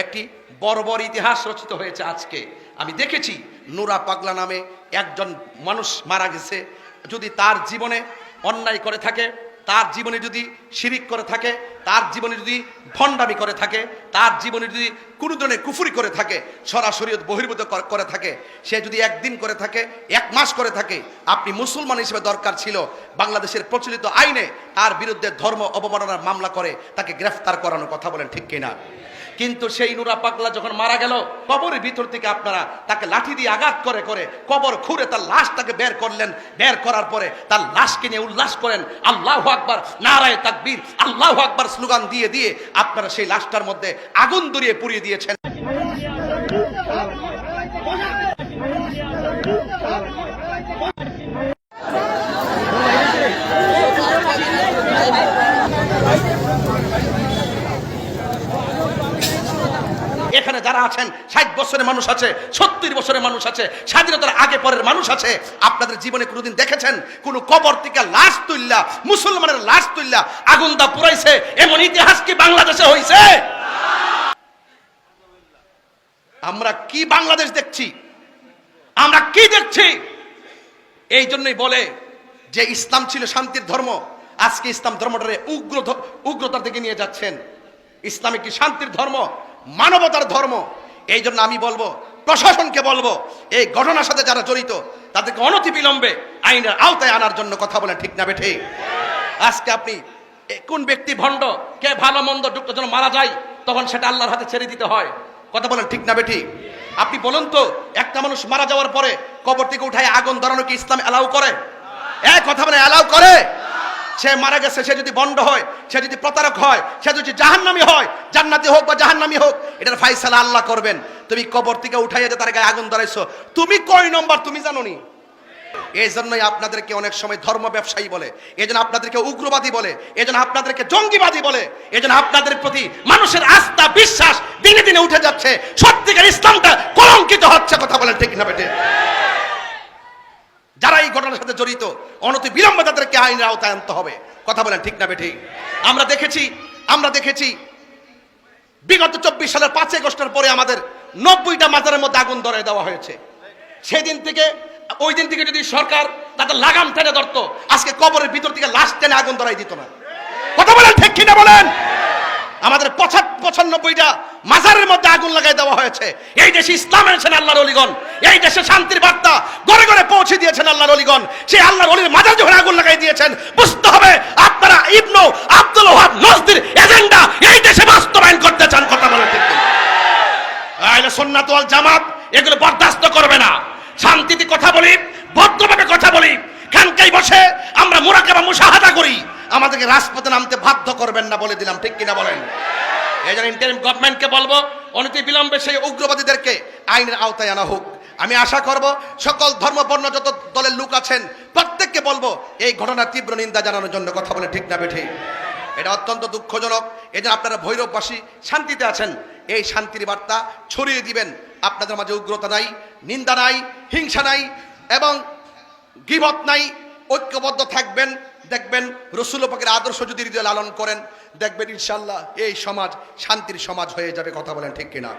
একটি বর্বর ইতিহাস রচিত হয়েছে। আজকে আমি দেখেছি নুরা পাগলা নামে একজন মানুষ মারা গেছে। যদি তার জীবনে অন্যায় করে থাকে, তার জীবনে যদি শিরিক করে থাকে, তার জীবনে যদি ভণ্ডামি করে থাকে, তার জীবনে যদি কোনো ধরনের কুফরি করে থাকে, সরাসরি বহির্ভূত করে থাকে, সে যদি একদিন করে থাকে, 1 মাস করে থাকে, আপনি মুসলমান হিসেবে দরকার ছিল বাংলাদেশের প্রচলিত আইনে তার বিরুদ্ধে ধর্ম অবমাননার মামলা করে তাকে গ্রেফতার করানোর কথা বলেন, ঠিক কিনা? কিন্তু সেই নুরা পাগলা যখন মারা গেল, কবরের ভিতর থেকে আপনারা তাকে লাঠি দিয়ে আঘাত করে করে কবর খুঁড়ে তার লাশটাকে বের করলেন। বের করার পরে তার লাশকে নিয়ে উল্লাস করেন, আল্লাহু আকবার, নারায়ে তাকবীর, আল্লাহু আকবার স্লোগান দিয়ে দিয়ে আপনারা সেই লাশটার মধ্যে আগুন ধরিয়ে পুড়িয়ে দিয়েছেন। এখানে যারা আছেন 60 বছরের মানুষ আছে, 70 বছরের মানুষ আছে, স্বাধীনতার আগে পরের মানুষ আছে। আপনাদের জীবনে কোনোদিন দেখেছেন কোন কবর থেকে লাশ তুললা, মুসলমানের লাশ তুললা আগুন দা পুরাইছে? এমন ইতিহাস কি বাংলাদেশে হইছে? আমরা কি বাংলাদেশ দেখছি? আমরা কি দেখছি? এই জন্যই বলে যে ইসলাম ছিল শান্তির ধর্ম, আজকে ইসলাম ধর্মটারে উগ্রতার দিকে নিয়ে যাচ্ছেন। ইসলাম কি শান্তির ধর্ম, মানবতার ধর্ম। এই জন্য আমি বলবো, প্রশাসনকে বলবো, এই ঘটনার সাথে যারা জড়িত তাদেরকে অনতিবিলম্বে আইনের আওতায় আনার জন্য কথা বলেন, ঠিক না বেঠে? আজকে আপনি কোন ব্যক্তি ভণ্ড, কে ভালো মন্দ যুক্ত যেন মারা যায়, তখন সেটা আল্লাহর হাতে ছেড়ে দিতে হয়। কথা বলেন, ঠিক না বেঠি? আপনি বলুন তো, একটা মানুষ মারা যাওয়ার পরে কবর থেকে উঠায় আগুন ধরানো কি ইসলাম অ্যালাউ করে? কথা বলে অ্যালাউ করে? সে মারা গেছে, সে যদি বন্ড হয়, সে যদি প্রতারক হয়, সে যদি জাহান্নামী হয়, জান্নাতি হোক বা জাহান্নামী হোক, এটার ফায়সালা আল্লাহ করবেন। তুমি কবর থেকে উঠাইয়া যে তার গায়ে আগুন ধরাইছো, তুমি কয় নম্বর তুমি জানো নি? এই জন্যই আপনাদেরকে অনেক সময় ধর্ম ব্যবসায়ী বলে, এই জন্য আপনাদেরকে উগ্রবাদী বলে, এই জন্য আপনাদেরকে জঙ্গিবাদী বলে, এই জন্য আপনাদের প্রতি মানুষের আস্থা বিশ্বাস দিনে দিনে উঠে যাচ্ছে। সত্যিকার ইসলামটা কলঙ্কিত হচ্ছে। কথা বলেন, ঠিক না বেটে? যারা এই ঘটনার সাথে জড়িত অনতিবিলম্বে তাদেরকে আইনের আওতায় আনতে হবে। কথা বলেন, ঠিক না বেঠি? আমরা দেখেছি বিগত 24 সালের 5 আগস্টের পরে আমাদের 90টা মাজারের মধ্যে আগুন ধরিয়ে দেওয়া হয়েছে। সেদিন থেকে ওই দিন থেকে যদি সরকার তাদের লাগাম টেনে ধরতো, আজকে কবরের ভিতর থেকে লাশ টেনে আগুন ধরাই দিত না। কথা বলেন, ঠিক কিনা বলেন? আমাদের 95টা মাজারের মধ্যে আগুন লাগাই দেওয়া হয়েছে। এই দেশে ইসলাম এনেছেন আল্লাহর ওলিগণ, এই দেশে শান্তির বার্তা ঘরে ঘরে পৌঁছে দিয়েছেন আল্লাহর ওলিগণ। সেই আল্লাহর ওলির মাজার যখন আগুন লাগাই দিয়েছেন, বুঝতে হবে আপনারা ইবনু আব্দুল ওয়াহাব নজদির এজেন্ডা এই দেশে বাস্তবায়ন করতে চান। কথা বলেন, ঠিক কিনা? আহলে সুন্নাত ওয়াল জামাত এগুলো বরদাস্ত করবে না। শান্তিতে কথা বলি, ভদ্রভাবে কথা বলি, খানকায় বসে আমরা মুরাকাবা মুশাহাদা করি। আমাদেরকে রাজপথে নামতে বাধ্য করবেন না, বলে দিলাম, ঠিক কিনা বলেন? এই জন্য ইন্টারিম গভর্নমেন্টকে বলবো, অনতিবিলম্বে সেই উগ্রবাদীদেরকে আইনের আওতায় আনা হোক। আমি আশা করব সকল ধর্মবর্ণ যত দলের লোক আছেন প্রত্যেককে বলবো এই ঘটনার তীব্র নিন্দা জানানোর জন্য। কথা বলে, ঠিক না বেঠি? এটা অত্যন্ত দুঃখজনক। এই জন্য আপনারা ভৈরববাসী শান্তিতে আছেন, এই শান্তির বার্তা ছড়িয়ে দিবেন। আপনাদের মাঝে উগ্রতা নাই, নিন্দা নাই, হিংসা নাই এবং গীবত নাই। ঐক্যবদ্ধ থাকবেন। দেখবেন রাসূল পাকের আদর্শ যদি হৃদয়ে লালন করেন, দেখবেন ইনশাআল্লাহ এই সমাজ শান্তির সমাজ হয়ে যাবে। কথা বলেন, ঠিক কিনা?